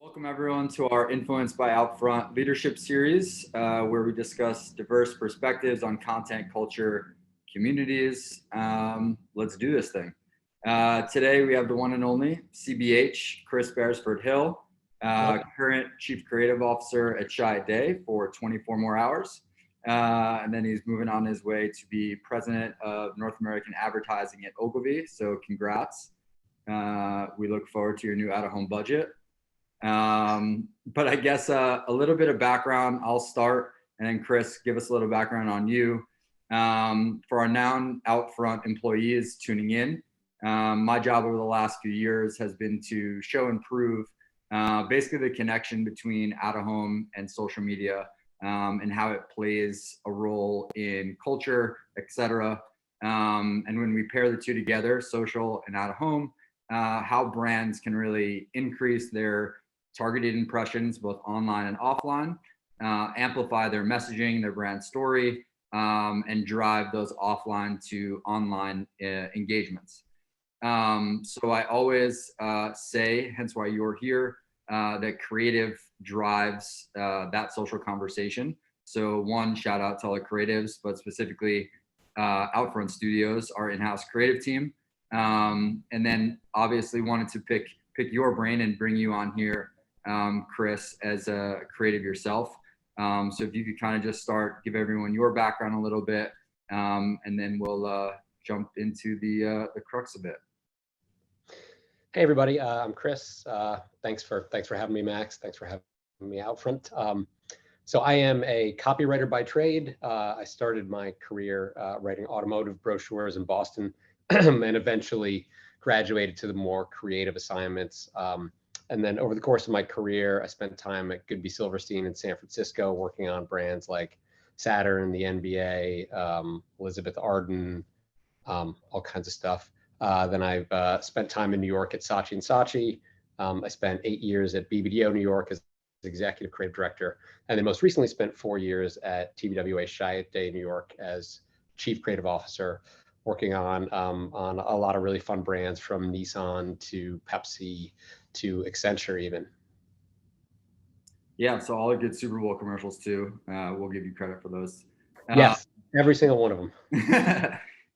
Welcome everyone to our Influenced by OUTFRONT leadership series, where we discuss diverse perspectives on content, culture, communities. Let's do this thing. Today we have the one and only CBH, Chris Beresford Hill, current Chief Creative Officer at Shy Day for 24 more hours. And then he's moving on his way to be President of North American Advertising at Ogilvy. So congrats. We look forward to your new out-of-home budget. But I guess a little bit of background, I'll start, and then Chris, give us a little background on you. For our non-OUTFRONT employees tuning in, my job over the last few years has been to show and prove basically the connection between out-of-home and social media, and how it plays a role in culture, etc. And when we pair the two together, social and out-of-home, how brands can really increase their targeted impressions, both online and offline, amplify their messaging, their brand story, and drive those offline to online engagements. So I always say, hence why you're here, that creative drives that social conversation. So one, shout out to all the creatives, but specifically OUTFRONT Studios, our in-house creative team. And then obviously wanted to pick your brain and bring you on here, Chris, as a creative yourself. So if you could kind of just start, give everyone your background a little bit, and then we'll jump into the crux of it. Hey everybody, I'm Chris. Thanks for having me, Max. Thanks for having me OUTFRONT. So I am a copywriter by trade. I started my career writing automotive brochures in Boston, and eventually graduated to the more creative assignments. And then over the course of my career, I spent time at Goodby Silverstein in San Francisco, working on brands like Saturn, the NBA, Elizabeth Arden, all kinds of stuff. Then I've spent time in New York at Saatchi & Saatchi. I spent 8 years at BBDO New York as executive creative director, and then most recently spent 4 years at TBWA Shy Day New York as chief creative officer, working on a lot of really fun brands from Nissan to Pepsi to Accenture even. Yeah, so all the good Super Bowl commercials too. We'll give you credit for those. Yes, every single one of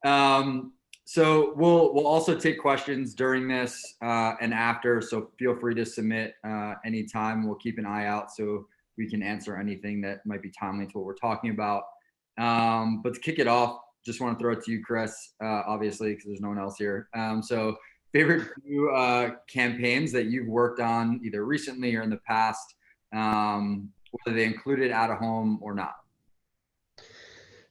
them. So we'll also take questions during this and after, so feel free to submit anytime. We'll keep an eye out so we can answer anything that might be timely to what we're talking about. But to kick it off, just want to throw it to you, Chris, obviously, because there's no one else here. So favorite few campaigns that you've worked on either recently or in the past, whether they included out-of-home or not?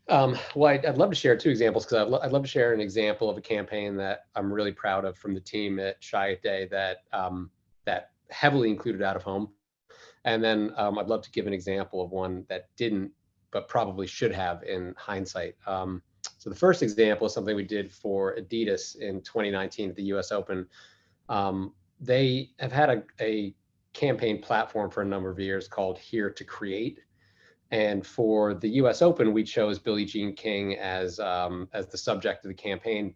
Well, I'd love to share two examples, because I'd love to share an example of a campaign that I'm really proud of from the team at Shy Day that heavily included out-of-home. And then I'd love to give an example of one that didn't, but probably should have in hindsight. So the first example is something we did for Adidas in 2019 at the US Open. They have had a campaign platform for a number of years called Here to Create. And for the US Open, we chose Billie Jean King as the subject of the campaign.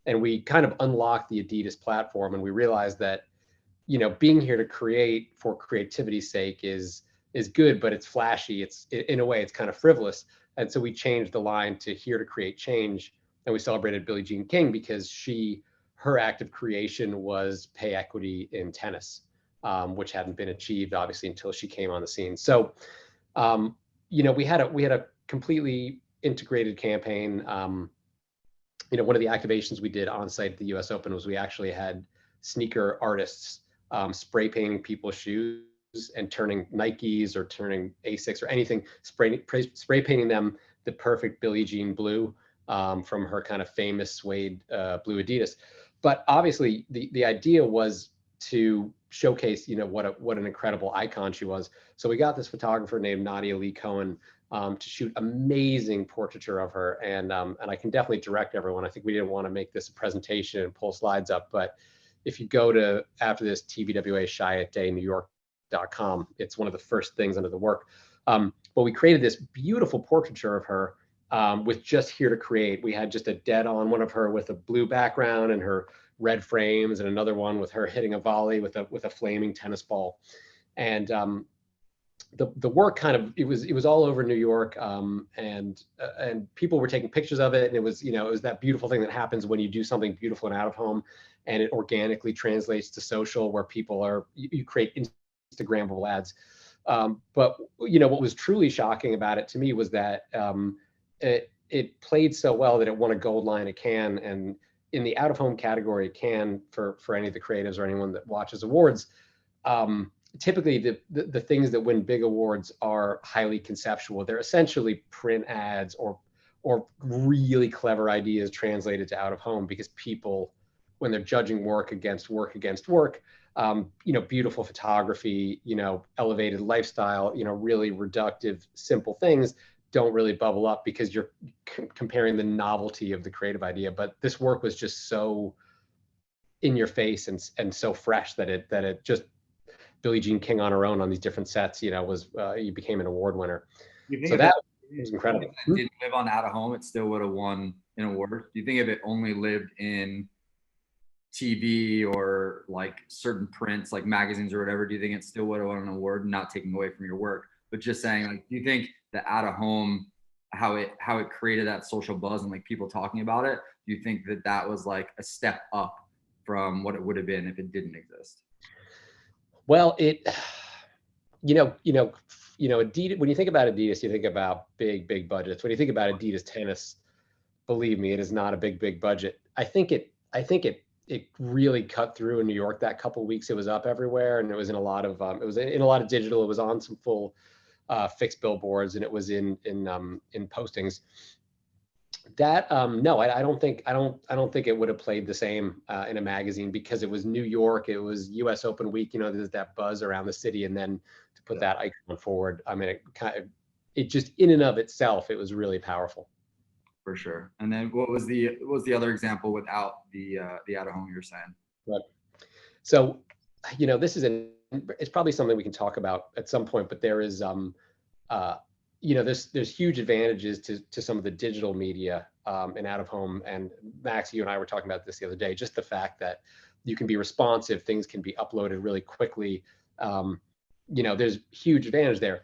And we kind of unlocked the Adidas platform, and we realized that, you know, being here to create for creativity's sake is good, but it's flashy. It's, in a way, it's kind of frivolous. And so we changed the line to Here to Create Change, and we celebrated Billie Jean King because her act of creation was pay equity in tennis, which hadn't been achieved obviously until she came on the scene. So, you know, we had a completely integrated campaign. You know, one of the activations we did on site at the US Open was we actually had sneaker artists spray painting people's shoes and turning Nikes or turning Asics or anything, spray painting them the perfect Billie Jean blue from her kind of famous suede blue Adidas. But obviously the idea was to showcase, you know, what an incredible icon she was. So we got this photographer named Nadia Lee Cohen to shoot amazing portraiture of her. And I can definitely direct everyone. I think we didn't want to make this a presentation and pull slides up, but if you go to, after this, TBWA Shy Day New York.com, it's one of the first things under the work. But we created this beautiful portraiture of her with just Here to Create. We had just a dead on one of her with a blue background and her red frames, and another one with her hitting a volley with a flaming tennis ball. And the work kind of, it was all over New York, and people were taking pictures of it, and it was that beautiful thing that happens when you do something beautiful and out of home, and it organically translates to social, where people you create Instagrammable ads. But what was truly shocking about it to me was that it played so well that it won a gold lion at Cannes, and in the out of home category at Cannes, for any of the creatives or anyone that watches awards, typically the things that win big awards are highly conceptual. They're essentially print ads or really clever ideas translated to out of home, because people, when they're judging work against work, beautiful photography, elevated lifestyle, really reductive, simple things don't really bubble up, because you're comparing the novelty of the creative idea. But this work was just so in your face and so fresh that it just, Billie Jean King on her own on these different sets, you became an award winner. So that was incredible. If it didn't live on out of home, it still would have won an award? Do you think if it only lived in TV or like certain prints, like magazines or whatever, do you think it still would have won an award? Not taking away from your work, but just saying, like, do you think the out of home, how it created that social buzz and like people talking about it, do you think that was like a step up from what it would have been if it didn't exist? Well, Adidas, when you think about Adidas, you think about big budgets. When you think about Adidas Tennis, believe me, it is not a big budget. I think it really cut through in New York that couple of weeks. It was up everywhere, and it was in a lot of digital. It was on some full fixed billboards, and it was in postings. That no, I don't think it would have played the same in a magazine, because it was New York, it was US Open week, there's that buzz around the city, and then to put that icon forward, I mean, it just in and of itself, it was really powerful. For sure. And then what was the other example without the out of home you're saying? Right. So, this is it's probably something we can talk about at some point, but there is there's huge advantages to some of the digital media and out of home. And Max, you and I were talking about this the other day, just the fact that you can be responsive, things can be uploaded really quickly. There's huge advantage there.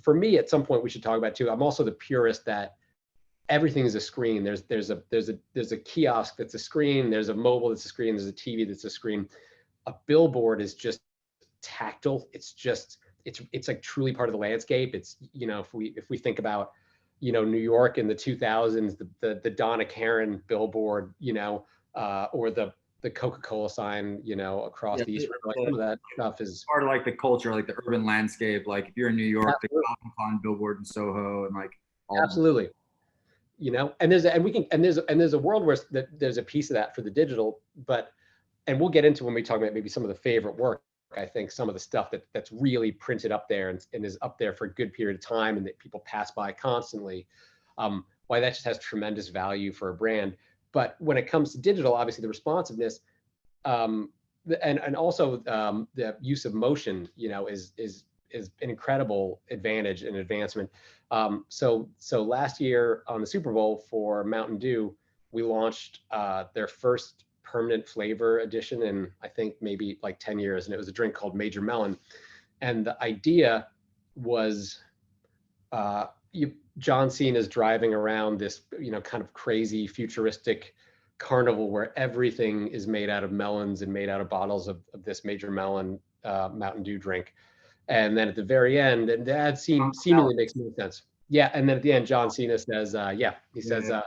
For me, at some point we should talk about too, I'm also the purist that everything is a screen. There's a kiosk that's a screen, there's a mobile that's a screen, there's a TV that's a screen. A billboard is just tactile. It's like truly part of the landscape. It's, if we think about, New York in the 2000s, the Donna Karan billboard, or the Coca-Cola sign, across the East River, like some of that stuff is part of like the culture, like the urban landscape. Like if you're in New York, absolutely. The Comic-Con billboard in Soho, and like absolutely, and there's a world where there's a piece of that for the digital, and we'll get into when we talk about maybe some of the favorite work. I think some of the stuff that's really printed up there and is up there for a good period of time, and that people pass by constantly, why that just has tremendous value for a brand. But when it comes to digital, obviously the responsiveness, and also the use of motion, is an incredible advantage and advancement. So last year on the Super Bowl for Mountain Dew, we launched their first permanent flavor edition in, I think, maybe like 10 years. And it was a drink called Major Melon. And the idea was John Cena's driving around this, kind of crazy futuristic carnival where everything is made out of melons and made out of bottles of this Major Melon Mountain Dew drink. And then at the very end, and that seemingly makes no sense. Yeah. And then at the end, John Cena says, the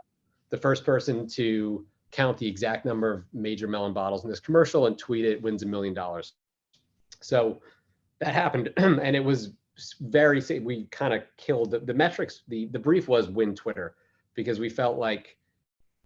first person to count the exact number of Major Melon bottles in this commercial and tweet it wins $1 million. So that happened, and it was we kind of killed the metrics. The brief was win Twitter, because we felt like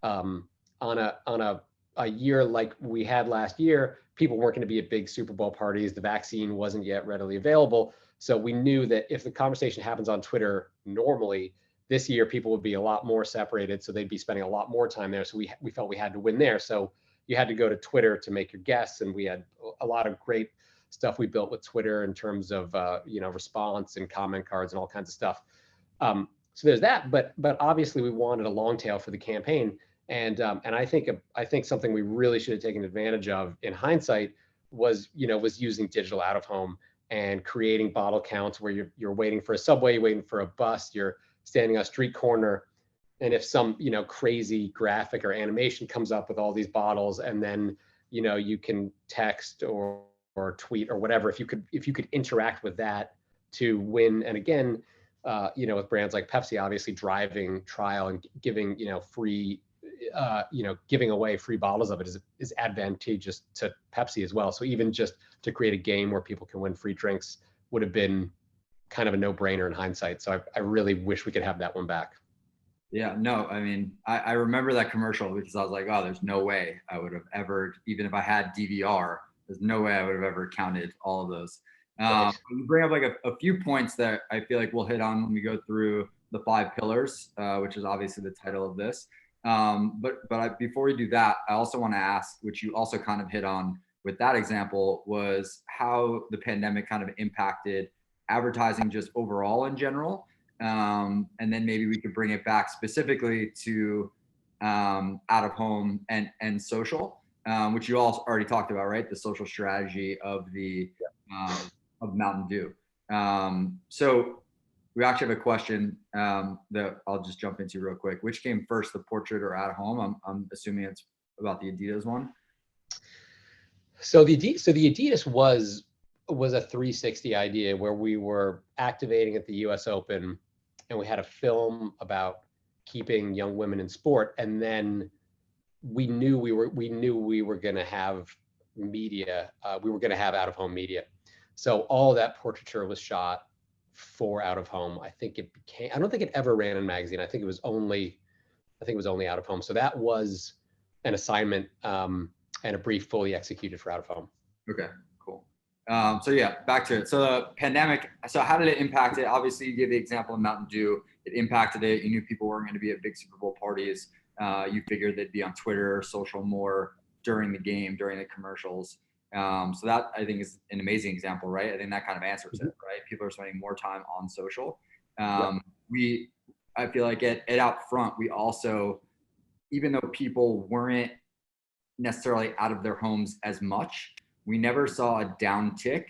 on a year like we had last year, people weren't going to be at big Super Bowl parties. The vaccine wasn't yet readily available. So we knew that if the conversation happens on Twitter normally, this year people would be a lot more separated, so they'd be spending a lot more time there. So we felt we had to win there. So you had to go to Twitter to make your guess, and we had a lot of great stuff we built with Twitter in terms of response and comment cards and all kinds of stuff. So there's that, but obviously we wanted a long tail for the campaign, and I think something we really should have taken advantage of in hindsight was using digital out of home and creating bottle counts where you're waiting for a subway, waiting for a bus, you're standing on a street corner. And if some, crazy graphic or animation comes up with all these bottles, and then, you can text or tweet or whatever, if you could interact with that to win. And again, with brands like Pepsi, obviously driving trial and giving, free, giving away free bottles of it is advantageous to Pepsi as well. So even just to create a game where people can win free drinks would have been kind of a no-brainer in hindsight. So I really wish we could have that one back. Yeah, no, I mean, I remember that commercial because I was like, oh, there's no way I would have ever, even if I had DVR, there's no way I would have ever counted all of those. Right. You bring up like a few points that I feel like we'll hit on when we go through the 5 pillars, which is obviously the title of this. Before we do that, I also want to ask, which you also kind of hit on with that example, was how the pandemic kind of impacted advertising just overall in general. And then maybe we could bring it back specifically to out of home and social, which you all already talked about, right? The social strategy of of Mountain Dew. So we actually have a question that I'll just jump into real quick. Which came first, the portrait or out of home? I'm assuming it's about the Adidas one. So the Adidas was a 360 idea where we were activating at the US Open, and we had a film about keeping young women in sport, and then we knew we were going to have media. We were going to have out of home media. So all that portraiture was shot for out of home. I don't think it ever ran in magazine. I think it was only out of home. So that was an assignment and a brief fully executed for out of home. Okay, cool. So yeah, back to it. So the pandemic, so how did it impact it? Obviously you gave the example of Mountain Dew. It impacted it. You knew people weren't going to be at big Super Bowl parties. You figured they'd be on Twitter or social more during the game, during the commercials. So that I think is an amazing example, right? I think that kind of answers it, right? People are spending more time on social. I feel like at OUTFRONT, we also, even though people weren't necessarily out of their homes as much, we never saw a downtick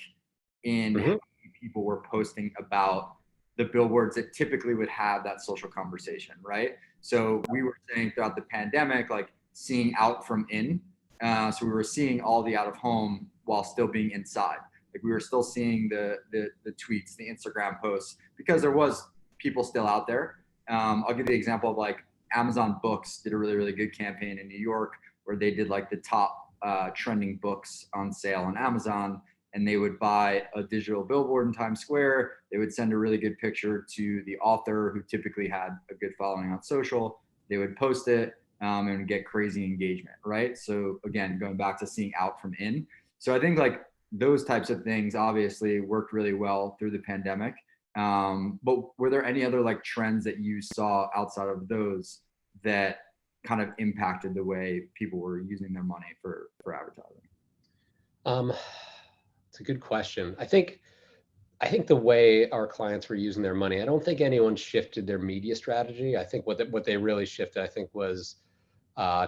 in how many people were posting about the billboards that typically would have that social conversation, right? So we were saying throughout the pandemic, like seeing out from in. So we were seeing all the out of home while still being inside. Like we were still seeing the tweets, the Instagram posts, because there was people still out there. I'll give you the example of like Amazon Books did a really, really good campaign in New York where they did like the top trending books on sale on Amazon, and they would buy a digital billboard in Times Square. They would send a really good picture to the author who typically had a good following on social. They would post it and get crazy engagement, right? So again, going back to seeing out from in. So I think like those types of things obviously worked really well through the pandemic. But were there any other like trends that you saw outside of those that kind of impacted the way people were using their money for advertising? It's a good question. I think the way our clients were using their money, I don't think anyone shifted their media strategy. I think what they really shifted, I think, was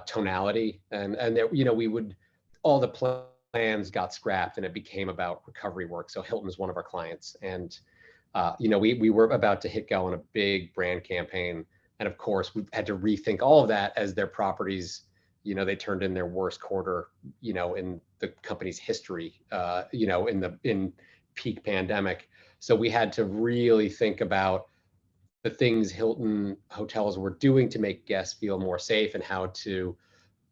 tonality, and there, we would, all the plans got scrapped and it became about recovery work. So Hilton's one of our clients, and we were about to hit go on a big brand campaign, and of course we had to rethink all of that as their properties, they turned in their worst quarter, in the company's history, in peak pandemic. So we had to really think about the things Hilton hotels were doing to make guests feel more safe and how to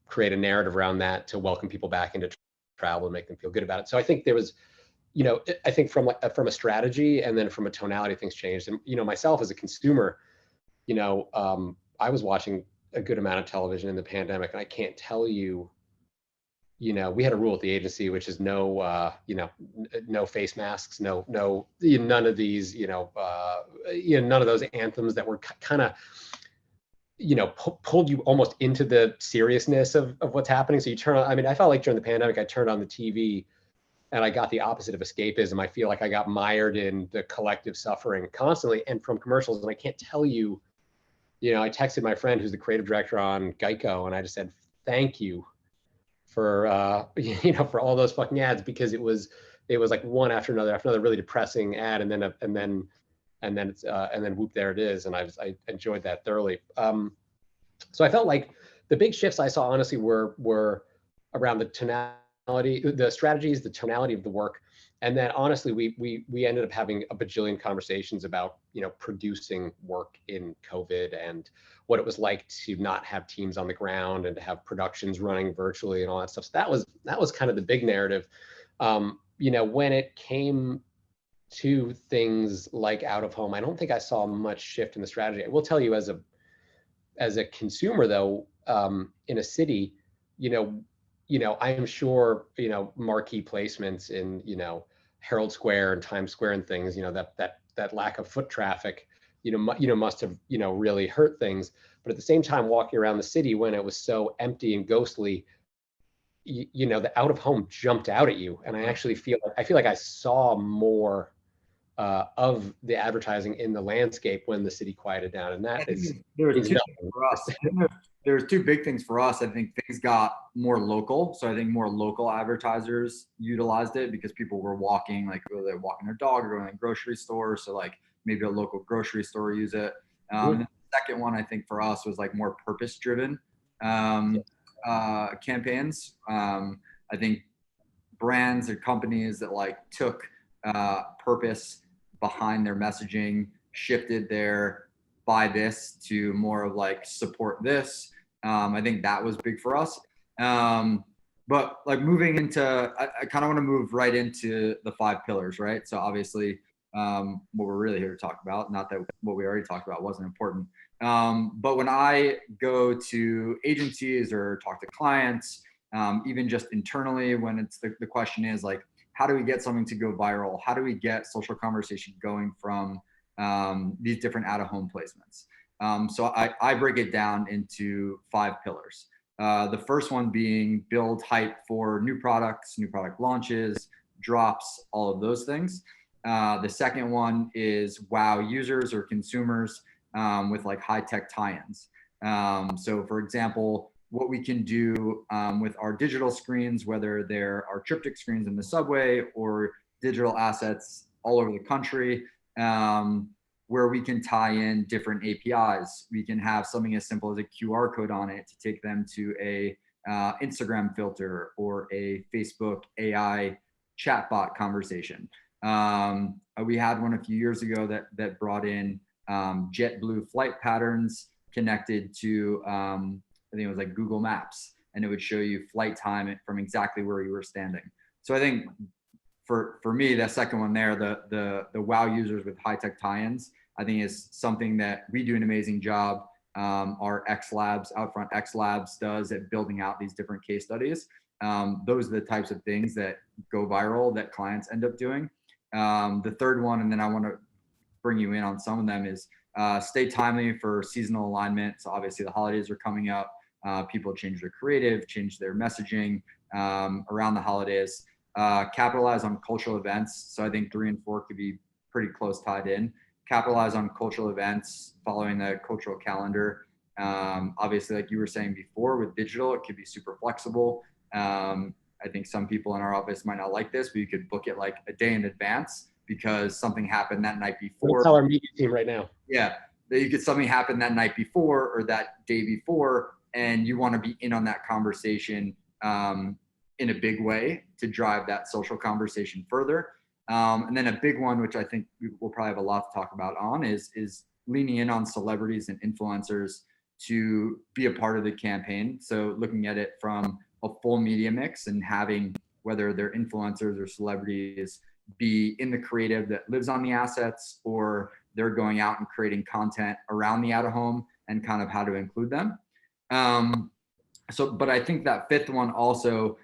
create a narrative around that to welcome people back into travel and make them feel good about it. So I think there was, I think from a strategy and then from a tonality, things changed. And, myself as a consumer, I was watching a good amount of television in the pandemic, and I can't tell you, we had a rule at the agency, which is no, no face masks, no, none of these, none of those anthems that were kind of, pulled you almost into the seriousness of what's happening. So you turn on, I felt like during the pandemic, I turned on the TV and I got the opposite of escapism. I feel like I got mired in the collective suffering constantly and from commercials. And I can't tell you, I texted my friend who's the creative director on Geico, and I just said, thank you for, for all those fucking ads, because it was it was like one after another really depressing ad, and then whoop, there it is. And I enjoyed that thoroughly. So I felt like the big shifts I saw honestly were around the tonality, the strategies, the tonality of the work. And then honestly, we ended up having a bajillion conversations about, producing work in COVID and what it was like to not have teams on the ground and to have productions running virtually and all that stuff. So that was kind of the big narrative. When it came to things like out of home, I don't think I saw much shift in the strategy. I will tell you, as a consumer though, in a city, I am sure, marquee placements in, Herald Square and Times Square and things, that lack of foot traffic, must have, really hurt things. But at the same time, walking around the city when it was so empty and ghostly, the out of home jumped out at you. And I actually feel like I saw more of the advertising in the landscape when the city quieted down, and that is there's two for us. There's two big things for us. I think things got more local, so I think more local advertisers utilized it because people were walking, like whether they're walking their dog or going to the grocery store. So like maybe a local grocery store use it. And the second one I think for us was like more purpose driven campaigns. I think brands or companies that like took purpose behind their messaging, shifted their buy this to more of like support this. I think that was big for us. But like moving into, I kind of want to move right into the 5 pillars, right? So obviously what we're really here to talk about, not that what we already talked about wasn't important. But when I go to agencies or talk to clients, even just internally, when it's the question is like, how do we get something to go viral? How do we get social conversation going from these different out-of-home placements? So I break it down into 5 pillars. The first one being build hype for new products, new product launches, drops, all of those things. The second one is wow users or consumers with like high-tech tie-ins. So for example, what we can do with our digital screens, whether they're our triptych screens in the subway or digital assets all over the country, where we can tie in different APIs. We can have something as simple as a QR code on it to take them to a Instagram filter or a Facebook AI chatbot conversation. We had one a few years ago that brought in JetBlue flight patterns connected to I think it was like Google Maps, and it would show you flight time from exactly where you were standing. So I think for me, that second one there, the wow users with high tech tie-ins, I think is something that we do an amazing job. Our X Labs, OUTFRONT X Labs does at building out these different case studies. Those are the types of things that go viral that clients end up doing. The third one, and then I want to bring you in on some of them, is stay timely for seasonal alignment. So obviously the holidays are coming up. People change their creative, change their messaging around the holidays. Capitalize on cultural events. So I think 3 and 4 could be pretty close tied in. Capitalize on cultural events following the cultural calendar. Obviously, like you were saying before, with digital, it could be super flexible. I think some people in our office might not like this, but you could book it like a day in advance because something happened that night before. Let's tell our media team right now. Yeah, that you get something happen that night before or that day before, and you want to be in on that conversation in a big way to drive that social conversation further. And then a big one, which I think we'll probably have a lot to talk about on, is leaning in on celebrities and influencers to be a part of the campaign. So looking at it from a full media mix and having, whether they're influencers or celebrities, be in the creative that lives on the assets, or they're going out and creating content around the out of home, and kind of how to include them. But I think that 5th one also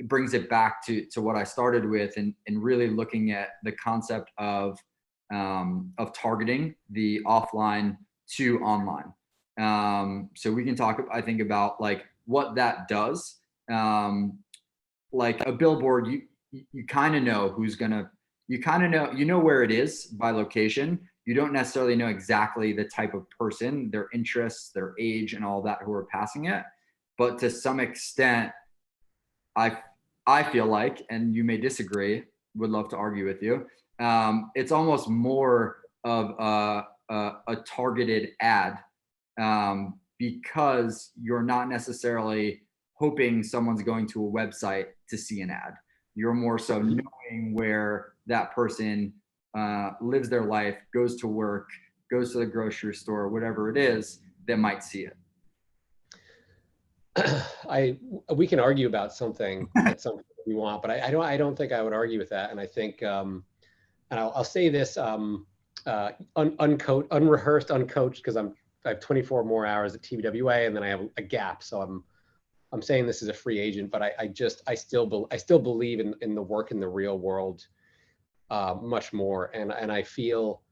brings it back to what I started with, and really looking at the concept of targeting the offline to online. So we can talk, I think, about like what that does. Like a billboard, you kind of know who's gonna, you know where it is by location. You don't necessarily know exactly the type of person, their interests, their age, and all that who are passing it. But to some extent, I I feel like, and you may disagree, would love to argue with you. It's almost more of a targeted ad, because you're not necessarily hoping someone's going to a website to see an ad. You're more so knowing where that person lives their life, goes to work, goes to the grocery store, whatever it is, that might see it. We can argue about something at some point we want, but I don't think I would argue with that. And I think, and I'll say this, unrehearsed, uncoached, because I have 24 more hours at TBWA, and then I have a gap. So I'm saying this as a free agent, but I still believe in the work in the real world much more. And I feel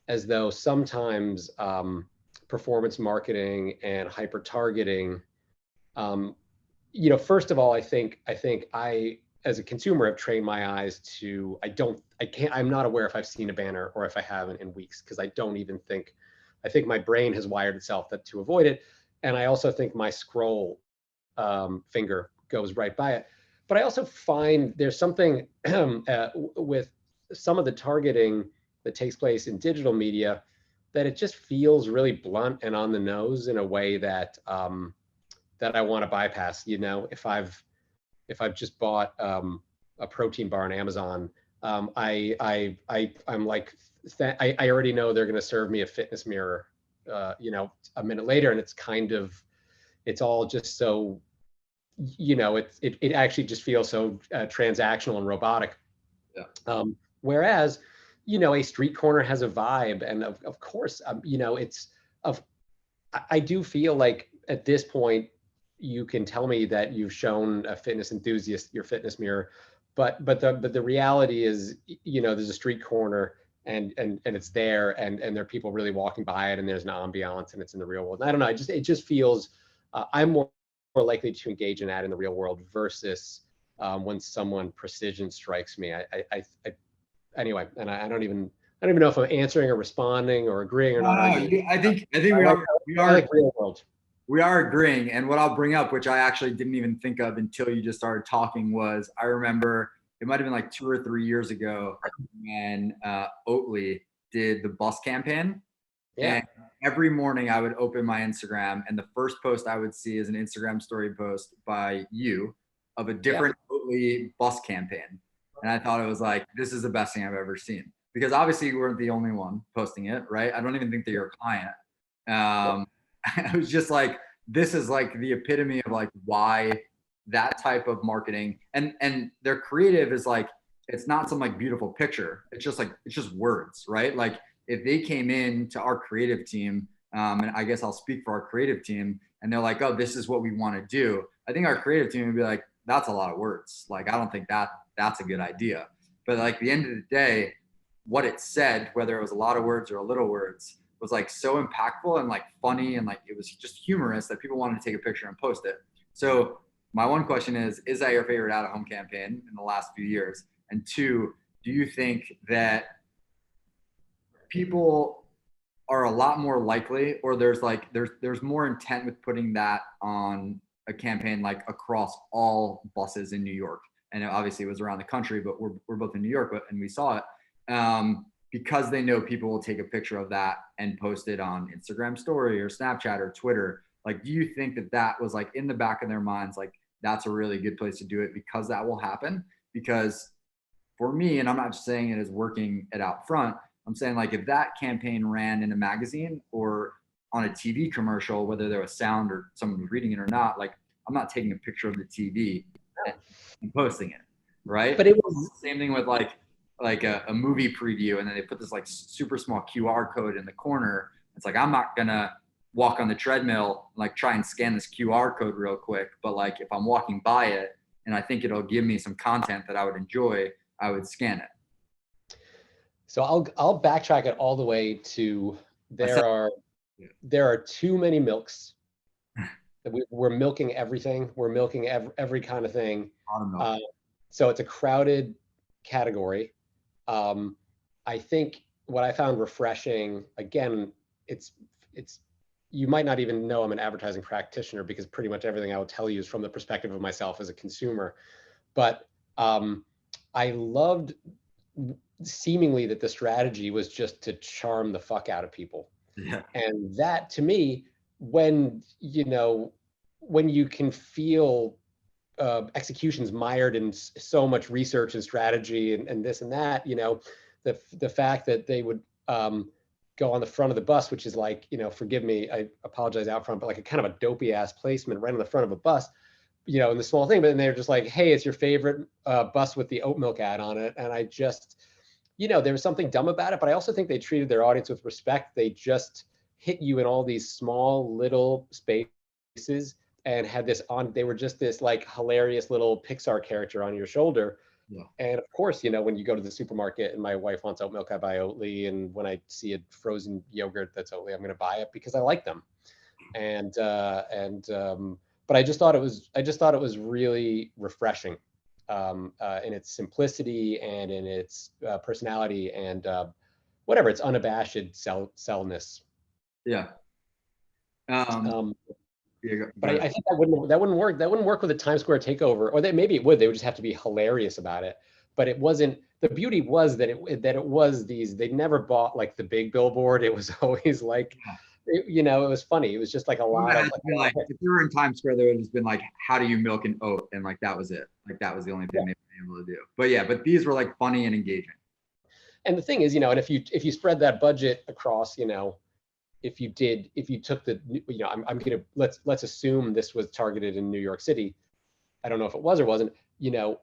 as though sometimes performance marketing and hyper targeting, first of all, I think I, as a consumer, have trained my eyes to, I'm not aware if I've seen a banner or if I haven't in weeks, because I think my brain has wired itself to avoid it. And I also think my scroll finger goes right by it. But I also find there's something with some of the targeting that takes place in digital media, that it just feels really blunt and on the nose in a way that that I want to bypass. If I've just bought a protein bar on Amazon, I'm like, I already know they're going to serve me a fitness mirror, a minute later, and it's all just so, it actually just feels so transactional and robotic. Yeah. Whereas, a street corner has a vibe, and of course, I do feel like at this point, you can tell me that you've shown a fitness enthusiast your fitness mirror, but the reality is, there's a street corner, and it's there, and there are people really walking by it, and there's an ambiance, and it's in the real world. And I don't know, it just feels, I'm more likely to engage in that in the real world versus when someone precision strikes me. Anyway, and I don't even know if I'm answering or responding or agreeing or not. I think we I are like real world. We are agreeing. And what I'll bring up, which I actually didn't even think of until you just started talking, was I remember it might have been like 2 or 3 years ago when Oatly did the bus campaign. Yeah. And every morning I would open my Instagram, and the first post I would see is an Instagram story post by you of a different Oatly bus campaign. And I thought it was like, this is the best thing I've ever seen. Because obviously you weren't the only one posting it, right? I don't even think that you're a client. I was just like, this is like the epitome of like why that type of marketing, and their creative is like, it's not some like beautiful picture. It's just words, right? Like if they came in to our creative team, and I guess I'll speak for our creative team, and they're like, oh, this is what we want to do. I think our creative team would be like, that's a lot of words. Like, I don't think that's a good idea. But like at the end of the day, what it said, whether it was a lot of words or a little words, was like so impactful and like funny, and like it was just humorous that people wanted to take a picture and post it. So my one question is that your favorite out of home campaign in the last few years? And two, do you think that people are a lot more likely, or there's more intent with putting that on a campaign like across all buses in New York? And obviously it was around the country, but we're both in New York, and we saw it. Because they know people will take a picture of that and post it on Instagram story or Snapchat or Twitter. Like, do you think that was like in the back of their minds, like that's a really good place to do it because that will happen? Because for me, and I'm not just saying it as working at OUTFRONT, I'm saying like if that campaign ran in a magazine or on a TV commercial, whether there was sound or someone was reading it or not, like I'm not taking a picture of the TV and posting it, right? But it was the same thing with like a movie preview, and then they put this like super small QR code in the corner. It's like, I'm not gonna walk on the treadmill and like try and scan this QR code real quick, but like if I'm walking by it and I think it'll give me some content that I would enjoy, I would scan it. So I'll backtrack it all the way to there are too many milks. We're milking everything. We're milking every kind of thing. So it's a crowded category. I think what I found refreshing, again, it's you might not even know I'm an advertising practitioner, because pretty much everything I will tell you is from the perspective of myself as a consumer. But I loved seemingly that the strategy was just to charm the fuck out of people. Yeah. And that to me, when, when you can feel executions mired in so much research and strategy and this and that, the fact that they would go on the front of the bus, which is like, forgive me, I apologize out front, but like a kind of a dopey ass placement right on the front of a bus, in the small thing, but then they're just like, hey, it's your favorite bus with the oat milk ad on it. And I just, there was something dumb about it, but I also think they treated their audience with respect. They just hit you in all these small little spaces and had this on, they were just this like hilarious little Pixar character on your shoulder. Yeah. And of course, when you go to the supermarket and my wife wants oat milk, I buy Oatly. And when I see a frozen yogurt that's Oatly, I'm going to buy it because I like them. But I just thought it was really refreshing in its simplicity and in its personality and whatever, its unabashed sellness. Yeah. Um, Yeah, but I think that wouldn't work. That wouldn't work with a Times Square takeover, or maybe it would. They would just have to be hilarious about it. But it wasn't. The beauty was that it was these. They never bought like the big billboard. It was always like, it was funny. It was just like a lot of like if you were in Times Square, there would have just been like, how do you milk an oat? And like that was it. Like that was the only thing they were able to do. But yeah, but these were like funny and engaging. And the thing is, and if you spread that budget across, if you took the, I'm gonna let's assume this was targeted in New York City. I don't know if it was or wasn't. You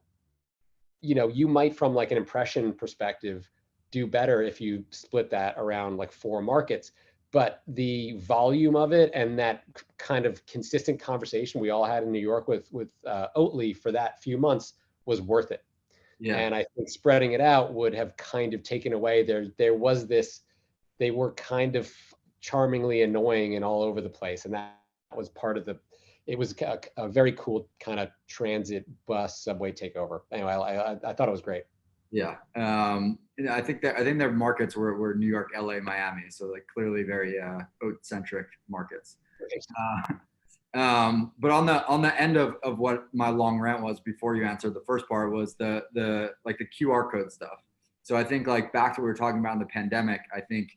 might, from like an impression perspective, do better if you split that around like 4 markets. But the volume of it and that kind of consistent conversation we all had in New York with Oatly for that few months was worth it. Yeah. And I think spreading it out would have kind of taken away there was this, they were kind of charmingly annoying and all over the place. And that was part of it was a very cool kind of transit bus subway takeover. Anyway, I thought it was great. Yeah. I think their markets were New York, LA, Miami. So like clearly very oat centric markets. But on the end of what my long rant was before you answered the first part was the like the QR code stuff. So I think like back to what we were talking about in the pandemic, I think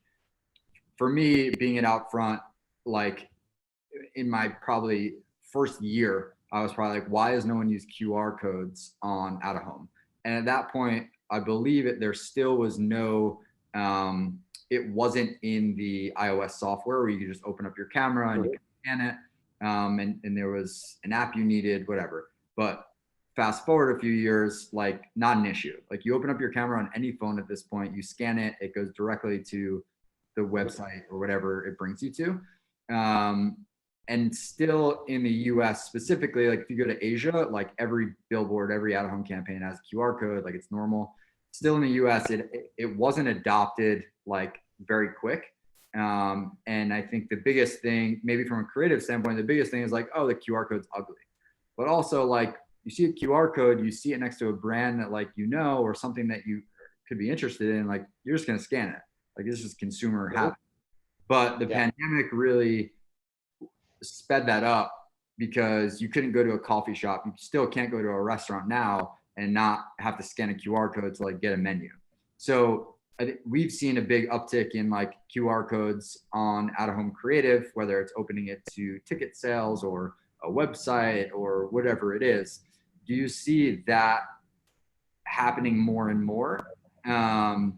for me being at OUTFRONT, like in my probably first year, I was probably like, why has no one used QR codes on out of home? And at that point, I believe there still was no, it wasn't in the iOS software where you could just open up your camera and you could scan it. And there was an app you needed, whatever. But fast forward a few years, like not an issue. Like you open up your camera on any phone at this point, you scan it, it goes directly to the website or whatever it brings you to. And still in the US specifically, like if you go to Asia, like every billboard, every out-of-home campaign has a QR code, like it's normal. Still in the US, it wasn't adopted like very quick. And I think the biggest thing, maybe from a creative standpoint, the biggest thing is like, oh, the QR code's ugly. But also like you see a QR code, you see it next to a brand that like, or something that you could be interested in, like you're just gonna scan it. Like this is consumer habit. But the pandemic really sped that up because you couldn't go to a coffee shop. You still can't go to a restaurant now and not have to scan a QR code to like get a menu. So I think we've seen a big uptick in like QR codes on out-of-home creative, whether it's opening it to ticket sales or a website or whatever it is. Do you see that happening more and more? And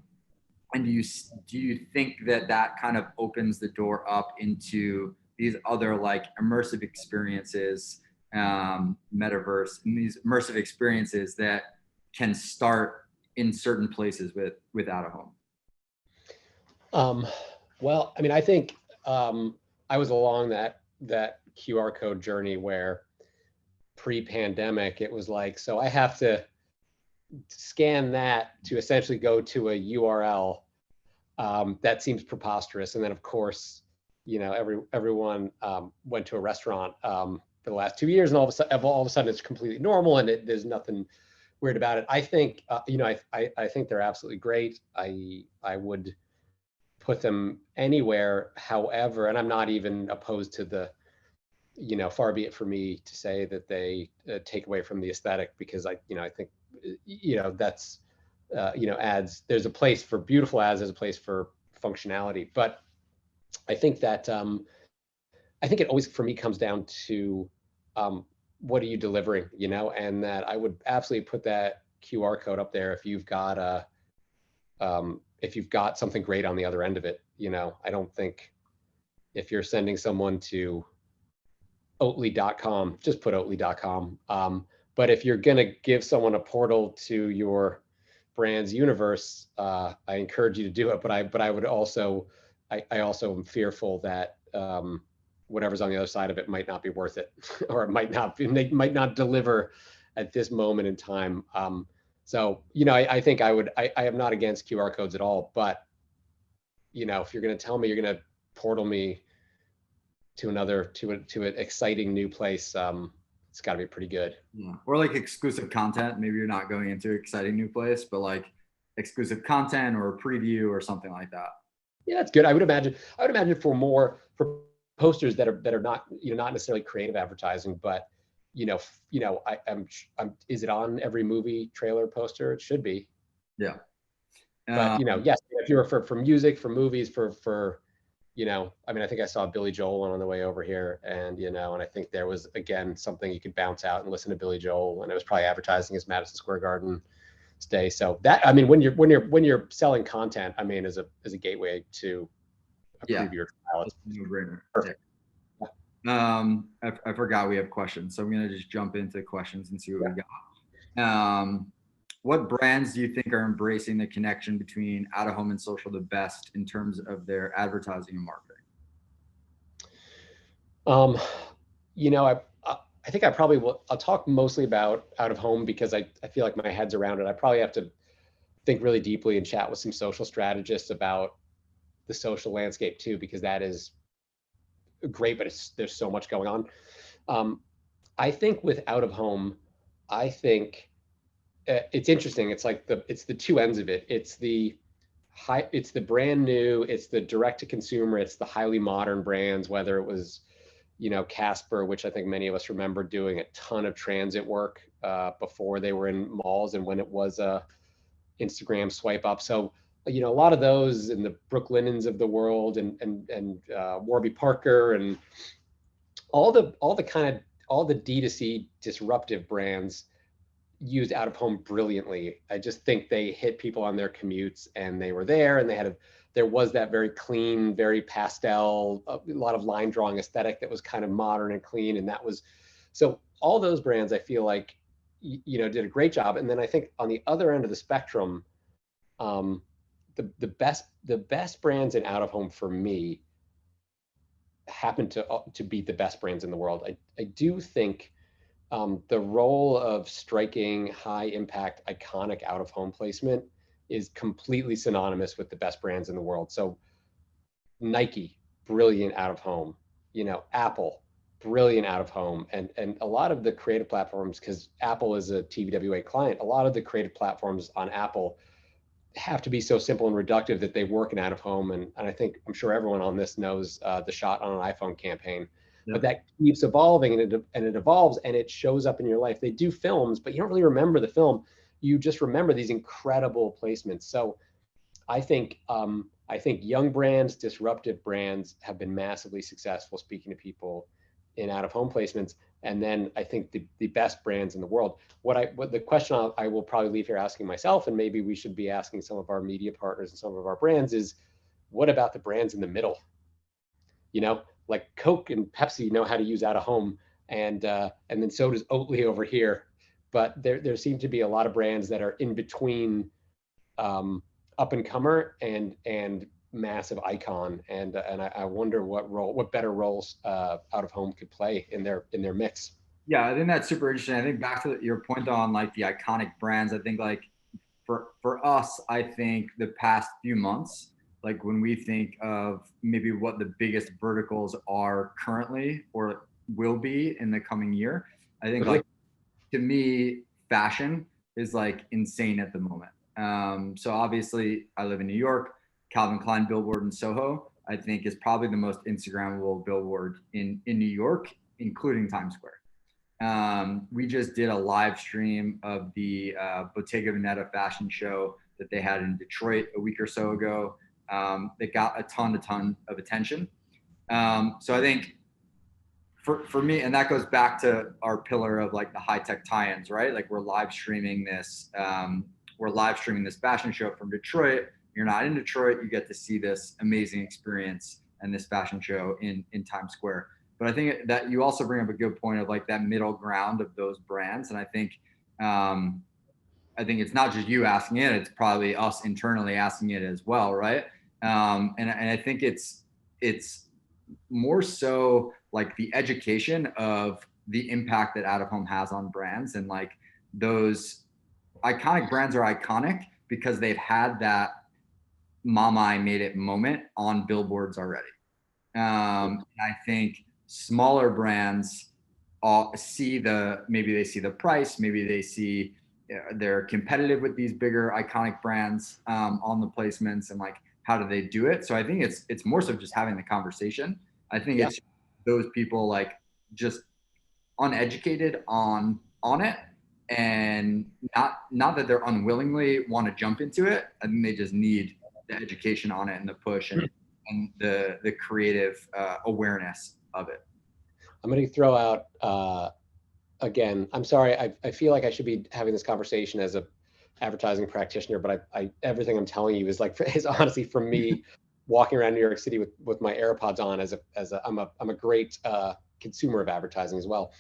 do you think that kind of opens the door up into these other like immersive experiences, metaverse, and these immersive experiences that can start in certain places with out of home? Well, I mean, I think I was along that QR code journey where pre-pandemic it was like, so I have to scan that to essentially go to a URL. That seems preposterous. And then of course, everyone went to a restaurant for the last 2 years, and all of a sudden it's completely normal, and there's nothing weird about it. I think, I think they're absolutely great. I would put them anywhere. However, and I'm not even opposed to the far be it for me to say that they take away from the aesthetic, because I think, that's, ads, there's a place for beautiful ads, there's a place for functionality. But I think that, I think it always, for me, comes down to, what are you delivering, and that I would absolutely put that QR code up there if you've got if you've got something great on the other end of it. I don't think, if you're sending someone to Oatly.com, just put Oatly.com. But if you're going to give someone a portal to your brand's universe, I encourage you to do it. But I would also, I also am fearful that, whatever's on the other side of it might not be worth it, or it they might not deliver at this moment in time. So, I think I am not against QR codes at all, but, if you're going to tell me you're going to portal me to an exciting new place, it's got to be pretty good. Yeah. Or like exclusive content. Maybe you're not going into an exciting new place, but like exclusive content or a preview or something like that. Yeah, that's good. I would imagine for posters that are not, not necessarily creative advertising, but, I'm is it on every movie trailer poster? It should be. Yeah. But, yes, if you were for music, for movies, I mean, I think I saw Billy Joel one on the way over here, and, and I think there was, again, something you could bounce out and listen to Billy Joel, and it was probably advertising his Madison Square Garden stay. So that, I mean, when you're selling content, I mean, as a gateway to a preview or trial, it's no-brainer. perfect. I forgot we have questions, so I'm gonna just jump into questions and see what we got. What brands do you think are embracing the connection between out of home and social the best in terms of their advertising and marketing? I think I probably will. I'll talk mostly about out of home because I feel like my head's around it. I probably have to think really deeply and chat with some social strategists about the social landscape too, because that is great, but there's so much going on. I think with out of home, I think it's interesting. It's like it's the two ends of it. It's the brand new, it's the direct to consumer, it's the highly modern brands, whether it was, Casper, which I think many of us remember doing a ton of transit work before they were in malls and when it was a Instagram swipe up. So, a lot of those, and the Brooklinens of the world, and Warby Parker, and all the D2C disruptive brands used out of home brilliantly. I just think they hit people on their commutes, and they were there, and there was that very clean, very pastel, a lot of line drawing aesthetic that was kind of modern and clean. And that was, so all those brands I feel like, did a great job. And then I think on the other end of the spectrum, the best brands in out of home for me happen to be the best brands in the world. I do think the role of striking high impact, iconic out of home placement is completely synonymous with the best brands in the world. So Nike, brilliant out of home, Apple, brilliant out of home. And a lot of the creative platforms, because Apple is a TBWA client, a lot of the creative platforms on Apple have to be so simple and reductive that they work in out of home. And I'm sure everyone on this knows the Shot on an iPhone campaign. Yep. But that keeps evolving, and it evolves, and it shows up in your life. They do films, but you don't really remember the film. You just remember these incredible placements. So I think young brands, disruptive brands have been massively successful speaking to people in out of home placements. And then I think the best brands in the world, what the question I will probably leave here asking myself, and maybe we should be asking some of our media partners and some of our brands, is what about the brands in the middle? Like Coke and Pepsi know how to use out of home, and then so does Oatly over here. But there seem to be a lot of brands that are in between, up and comer and massive icon, and I wonder what better roles out of home could play in their mix. Yeah, I think that's super interesting. I think back to your point on like the iconic brands. I think like for us, I think the past few months, like when we think of maybe what the biggest verticals are currently or will be in the coming year, I think like to me, fashion is like insane at the moment. So obviously I live in New York. Calvin Klein billboard in Soho, I think, is probably the most Instagrammable billboard in New York including Times Square. We just did a live stream of the Bottega Veneta fashion show that they had in Detroit a week or so ago. That got a ton of attention. So I think for me, and that goes back to our pillar of like the high tech tie-ins, right? Like we're live streaming this fashion show from Detroit. You're not in Detroit, you get to see this amazing experience and this fashion show in Times Square. But I think that you also bring up a good point of like that middle ground of those brands. And I think it's not just you asking it, it's probably us internally asking it as well, right? And I think it's more so like the education of the impact that out of home has on brands, and like those iconic brands are iconic because they've had that mama I made it moment on billboards already. And I think smaller brands maybe they see the price, maybe they see they're competitive with these bigger iconic brands on the placements, and like how do they do it. So I think it's more so just having the conversation. I think it's those people like just uneducated on it, and not that they're unwillingly want to jump into it. I think they just need the education on it and the push and the creative awareness of it. I'm going to throw out again. I'm sorry. I feel like I should be having this conversation as a advertising practitioner, but everything I'm telling you is honestly from me walking around New York City with my AirPods on. I'm a great consumer of advertising as well.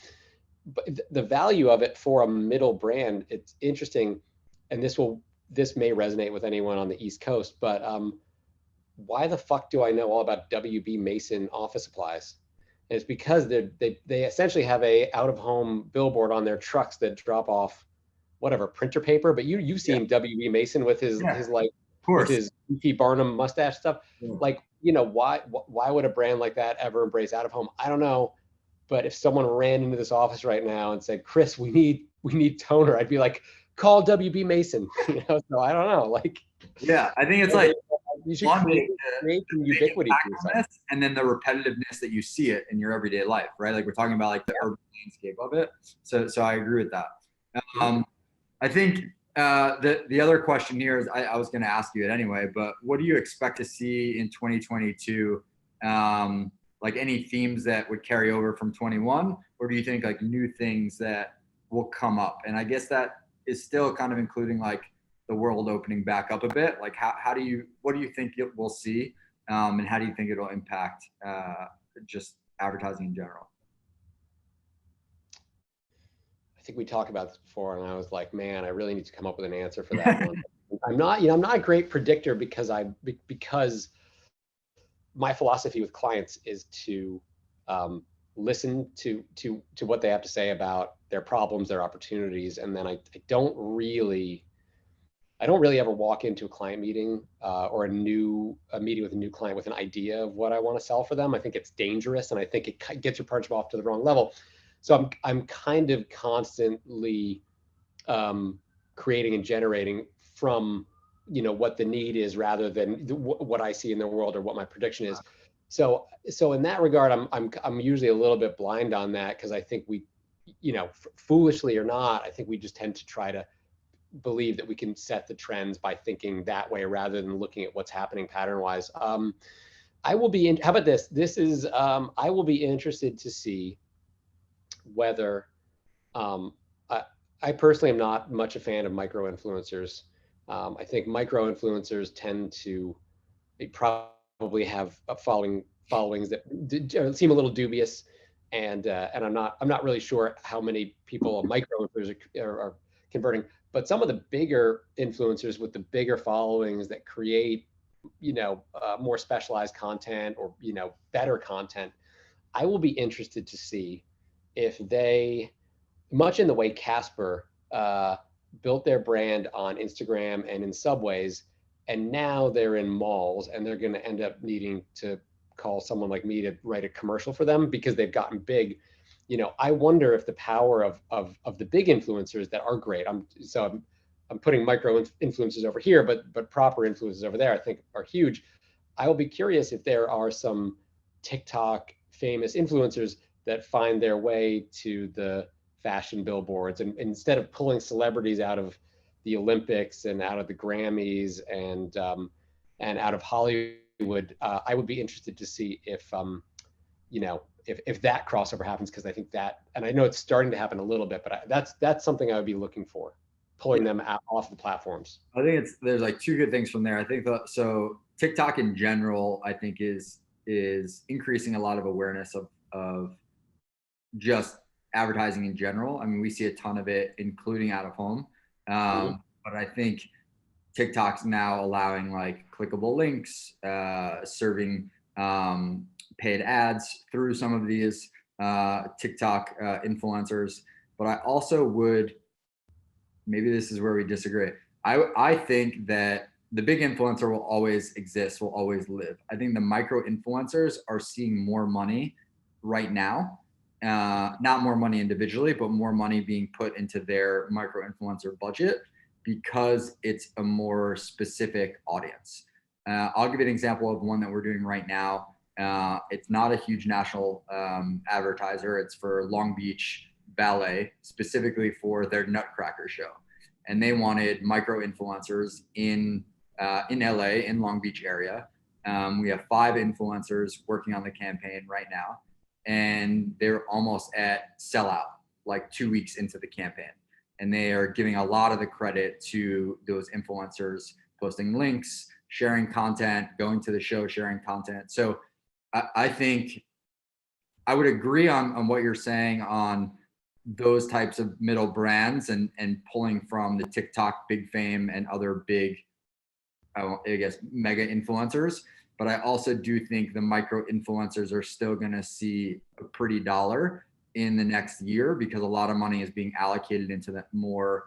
But the value of it for a middle brand, it's interesting, and this may resonate with anyone on the East Coast. But why the fuck do I know all about WB Mason office supplies? And it's because they essentially have a out of home billboard on their trucks that drop off whatever printer paper. But you've seen WB Mason with his like with his P. Barnum mustache stuff. Yeah. Like, why would a brand like that ever embrace out of home? I don't know. But if someone ran into this office right now and said, Chris, we need toner, I'd be like, call WB Mason. So I don't know. Like, yeah, I think it's like you should create some ubiquity for yourself. And then the repetitiveness that you see it in your everyday life, right? Like we're talking about like the urban landscape of it. So I agree with that. I think the other question here is I was going to ask you it anyway, but what do you expect to see in 2022? Like any themes that would carry over from 21, or do you think like new things that will come up? And I guess that is still kind of including like the world opening back up a bit. Like what do you think we'll see? And how do you think it'll impact just advertising in general? I think we talked about this before, and I was like, man, I really need to come up with an answer for that one. I'm not a great predictor because my philosophy with clients is to listen to what they have to say about their problems, their opportunities, and then I don't really ever walk into a client meeting or a meeting with a new client with an idea of what I want to sell for them. I think it's dangerous, and I think it gets your punch off to the wrong level. So I'm kind of constantly creating and generating from what the need is rather than what I see in the world or what my prediction is. So in that regard, I'm usually a little bit blind on that, because I think we, foolishly or not, I think we just tend to try to believe that we can set the trends by thinking that way rather than looking at what's happening pattern wise. I will be how about this? This is I will be interested to see whether I personally am not much a fan of micro influencers. I think micro influencers tend to probably have followings that seem a little dubious, and I'm not really sure how many people micro influencers are converting. But some of the bigger influencers with the bigger followings that create, more specialized content or better content, I will be interested to see if they, much in the way Casper built their brand on Instagram and in subways, and now they're in malls, and they're going to end up needing to call someone like me to write a commercial for them because they've gotten big. I wonder if the power of the big influencers that are great. I'm putting micro influencers over here, but proper influencers over there, I think are huge. I will be curious if there are some TikTok famous influencers that find their way to the fashion billboards. And instead of pulling celebrities out of the Olympics and out of the Grammys and out of Hollywood, I would be interested to see if if that crossover happens, because I think that, and I know it's starting to happen a little bit, but that's something I would be looking for, pulling them out off the platforms. I think there's like two good things from there. I think so TikTok in general, I think is increasing a lot of awareness of just advertising in general. I mean, we see a ton of it, including out of home. But I think TikTok's now allowing like clickable links, serving paid ads through some of these TikTok influencers. But I also would, maybe this is where we disagree. I think that the big influencer will always exist, will always live. I think the micro influencers are seeing more money right now. Not more money individually, but more money being put into their micro influencer budget because it's a more specific audience. I'll give you an example of one that we're doing right now. It's not a huge national advertiser. It's for Long Beach Ballet, specifically for their Nutcracker show. And they wanted micro influencers in LA, in Long Beach area. We have 5 influencers working on the campaign right now, and they're almost at sellout, like 2 weeks into the campaign. And they are giving a lot of the credit to those influencers posting links, sharing content, going to the show, sharing content. So I think I would agree on what you're saying on those types of middle brands and pulling from the TikTok big fame and other big, I guess, mega influencers. But I also do think the micro influencers are still going to see a pretty dollar in the next year, because a lot of money is being allocated into that more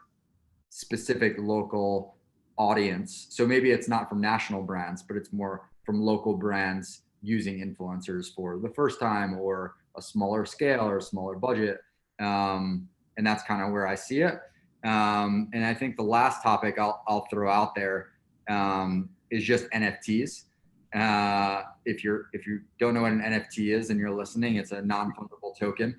specific local audience. So maybe it's not from national brands, but it's more from local brands using influencers for the first time, or a smaller scale or a smaller budget. And that's kind of where I see it. And I think the last topic I'll throw out there is just NFTs. If you don't know what an NFT is and you're listening, it's a non-fungible token.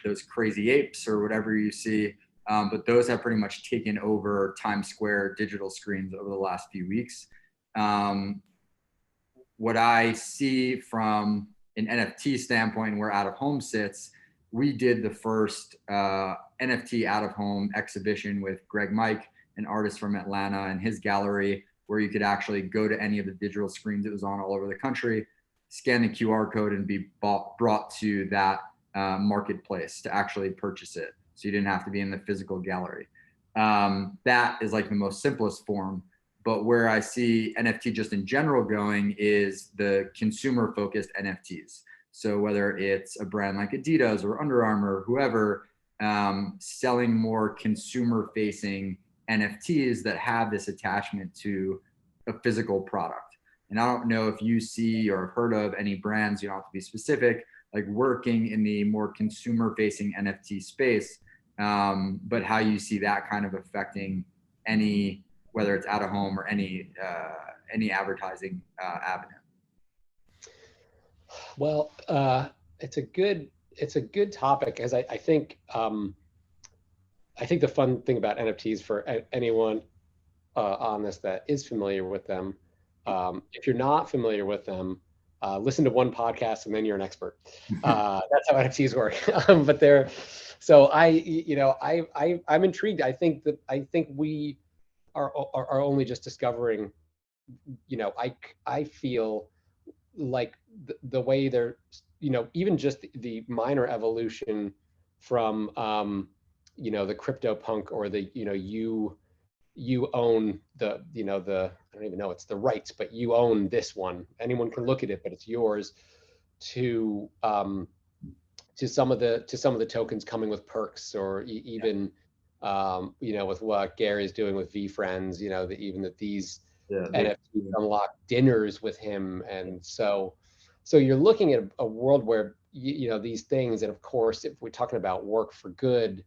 Those crazy apes or whatever you see, but those have pretty much taken over Times Square digital screens over the last few weeks. What I see from an NFT standpoint, where out of home sits, we did the first NFT out of home exhibition with Greg Mike, an artist from Atlanta, and his gallery, where you could actually go to any of the digital screens it was on all over the country, scan the QR code, and be brought to that marketplace to actually purchase it. So you didn't have to be in the physical gallery. That is like the most simplest form. But where I see NFT just in general going is the consumer focused NFTs. So whether it's a brand like Adidas or Under Armour, whoever, selling more consumer facing NFTs that have this attachment to a physical product. And I don't know if you see or heard of any brands, you don't have to be specific, like working in the more consumer facing NFT space, but how you see that kind of affecting any, whether it's out of home or any advertising avenue. Well, it's a good topic, as I think the fun thing about NFTs for anyone on this that is familiar with them, if you're not familiar with them, listen to one podcast and then you're an expert. That's how NFTs work. But so I'm intrigued. I think we are only just discovering. I feel like the way they're, even just the minor evolution from the crypto punk, or the you own the I don't even know, it's the rights, but you own this one, anyone can look at it but it's yours, to some of the tokens coming with perks, or even with what Gary is doing with VFriends, even that these NFTs unlock dinners with him. And so you're looking at a world where these things, and of course if we're talking about work for good,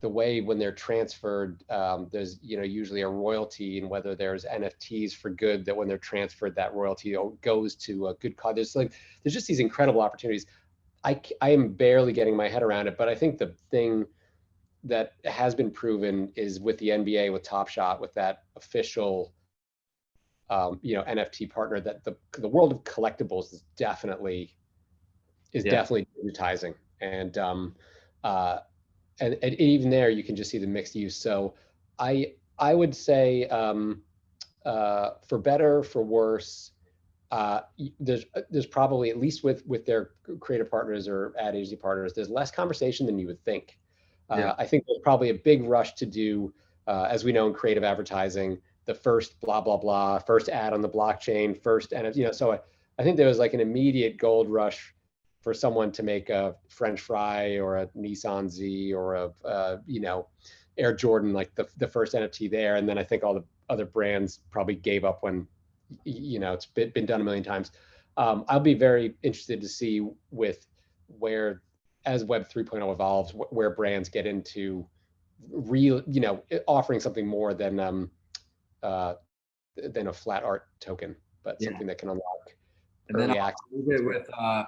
the way when they're transferred, there's usually a royalty, and whether there's NFTs for good, that when they're transferred, that royalty goes to a good cause. There's just these incredible opportunities. I am barely getting my head around it, but I think the thing that has been proven is with the NBA, with Top Shot, with that official, NFT partner, that the world of collectibles is definitely Yeah. digitizing, and and even there you can just see the mixed use. So I would say, for better, for worse, there's probably, at least with their creative partners or ad agency partners, there's less conversation than you would think. Yeah. I think there's probably a big rush to do, as we know in creative advertising, the first blah blah blah, first ad on the blockchain, first, and so I think there was like an immediate gold rush for someone to make a French fry or a Nissan Z or a Air Jordan, like the first NFT there, and then I think all the other brands probably gave up when it's been done a million times. I'll be very interested to see with where, as Web 3.0 evolves, where brands get into real, offering something more than a flat art token, but Yeah. something that can unlock And then early I'll access. leave it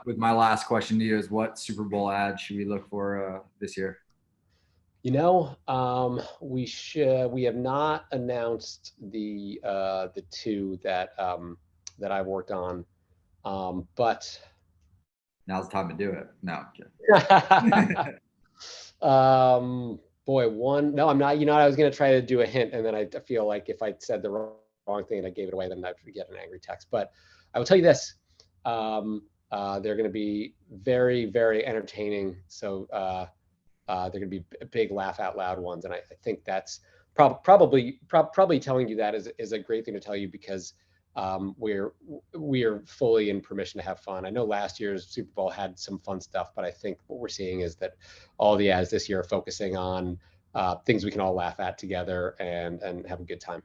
with my last question to you is, what Super Bowl ad should we look for this year? We have not announced the two that I've worked on, but Now's the time to do it. No, I'm kidding. boy, one. No, I'm not. I was gonna try to do a hint, and then I feel like if I said the wrong thing and I gave it away, then I'd get an angry text. But I will tell you this: they're going to be very, very entertaining. So they're going to be big laugh out loud ones, and I think that's probably telling you that is a great thing to tell you, because we are fully in permission to have fun. I know last year's Super Bowl had some fun stuff, but I think what we're seeing is that all the ads this year are focusing on things we can all laugh at together and have a good time.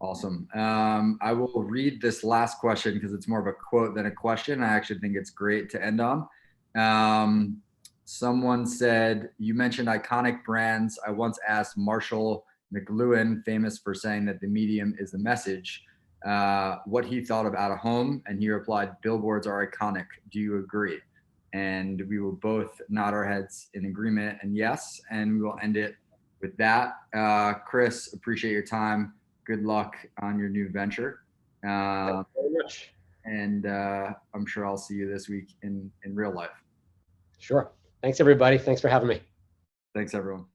Awesome. I will read this last question because it's more of a quote than a question. I actually think it's great to end on. Someone said, you mentioned iconic brands. I once asked Marshall McLuhan, famous for saying that the medium is the message, what he thought of out of home. And he replied, billboards are iconic. Do you agree? And we will both nod our heads in agreement and yes. And we will end it with that. Chris, appreciate your time. Good luck on your new venture. Thank you very much. And I'm sure I'll see you this week in real life. Sure. Thanks, everybody. Thanks for having me. Thanks, everyone.